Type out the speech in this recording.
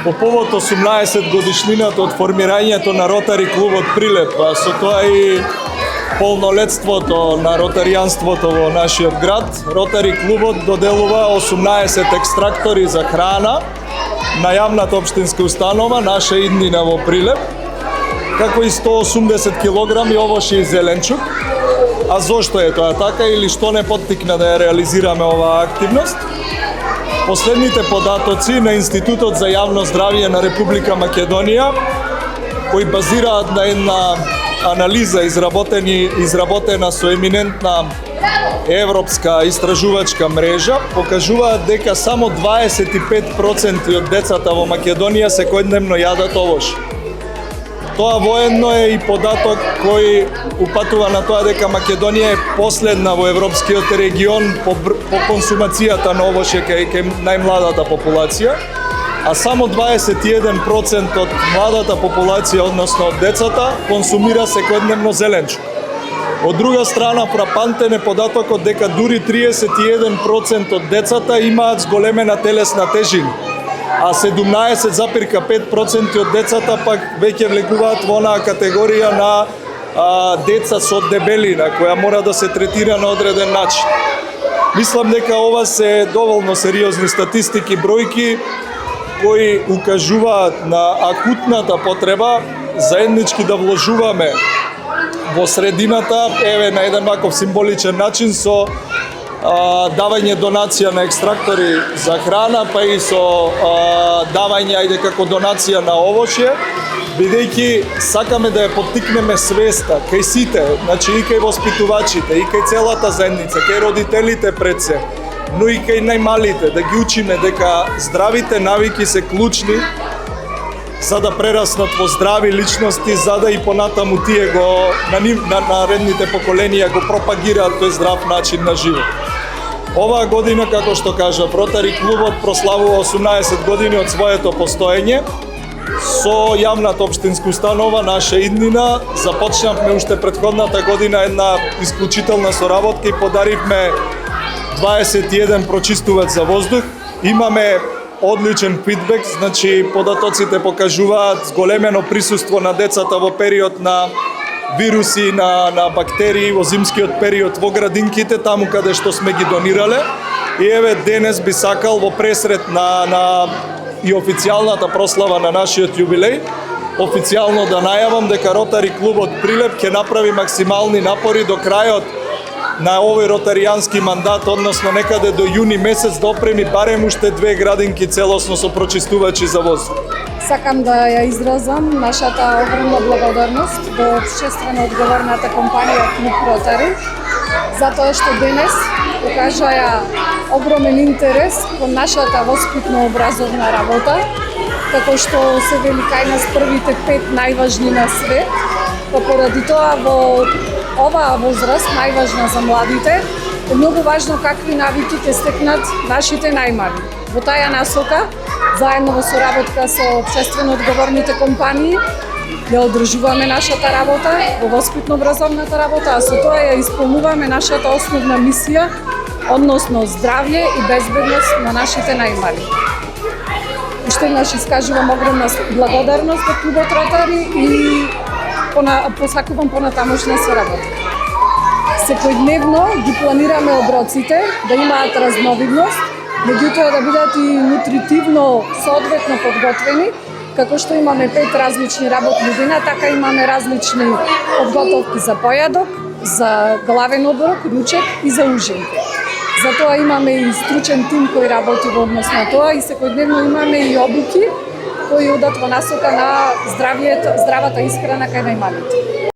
по повод 18 годишнината од формирањето на Ротари клубот Прилеп, а со тоа и полнолетството на ротаријанството во нашиот град, Ротари клубот доделува 18 екстрактори за храна на јавната општинска установа Наша иднина во Прилеп, како и 180 килограми овошје и зеленчук. А зошто е тоа така или што не поттикна да ја реализираме оваа активност? Последните податоци на Институтот за јавно здравје на Република Македонија, кои базираат на една анализа изработена со еминентна европска истражувачка мрежа, покажуваат дека само 25% од децата во Македонија секојдневно јадат овош. Тоа воедно е и податок кој упатува на тоа дека Македонија е последна во европскиот регион по консумацијата на овоше кај најмладата популација, а само 21% од младата популација, односно од децата, консумира секојдневно зеленчук. Од друга страна, фрапантен е податокот дека дури 31% од децата имаат зголемена телесна тежина, а 17,5% од децата пак веќе влегуваат во онаа категорија на деца со дебелина, која мора да се третира на одреден начин. Мислам дека ова се доволно сериозни статистики, бројки, кои укажуваат на акутната потреба заеднички да вложуваме во средината, еве на еден ваков символичен начин со давање донација на екстрактори за храна, па и со давање, ајде како донација на овошје, бидејќи сакаме да ја поттикнеме свеста кај сите, значи и кај воспитувачите, и кај целата заедница, кај родителите пред се, но и кај најмалите, да ги учиме дека здравите навики се клучни за да прераснат во здрави личности, за да и понатаму тие го на наредните поколенија го пропагираат тој здрав начин на живот. Оваа година, како што кажав, Ротари клубот прославува 18 години од своето постоење. Со јавната општинска установа Наша иднина започнавме уште претходната година една исклучителна соработка и подаривме 21 прочистувач за воздух. Имаме одличен фидбек, значи податоците покажуваат зголемено присуство на децата во период на вируси, на бактерии во зимскиот период во градинките, таму каде што сме ги донирале. И еве денес би сакал во пресрет на и официјалната прослава на нашиот јубилеј, официјално да најавам дека Ротари клубот Прилеп ќе направи максимални напори до крајот на овој ротаријански мандат, односно некаде до јуни месец да опреми барем уште 2 градинки целосно со прочистувачи за воздух. Сакам да ја изразам нашата огромна благодарност до општествено одговорната компанија Клуб Ротари, затоа што денес покажаја огромен интерес кон нашата воспитно-образовна работа, како што се вели кај нас првите 5 најважни на свет, па поради тоа во оваа возраст, најважна за младите, е многу важно какви навики ќе стекнат нашите најмали. Во таа насока, заедно во соработка со општествено одговорните компании, ја одржуваме нашата работа во воспитно-образовната работа, а со тоа ја исполнуваме нашата основна мисија, односно здравје и безбедност на нашите најмали. Уште еднаш искажувам огромна благодарност до Клубот Ротари и посакувам понатамошна соработка. Секојдневно ги планираме оброците да имаат разновидност, меѓутоа да бидат и нутритивно соодветно подготвени, како што имаме 5 различни работни дена, така имаме различни подготовки за појадок, за главен оброк, ручек и за ужинки. Затоа имаме и стручен тим кој работи во однос на тоа и секојдневно имаме и обуки кои одат во насока на здравата исхрана кај најмалите.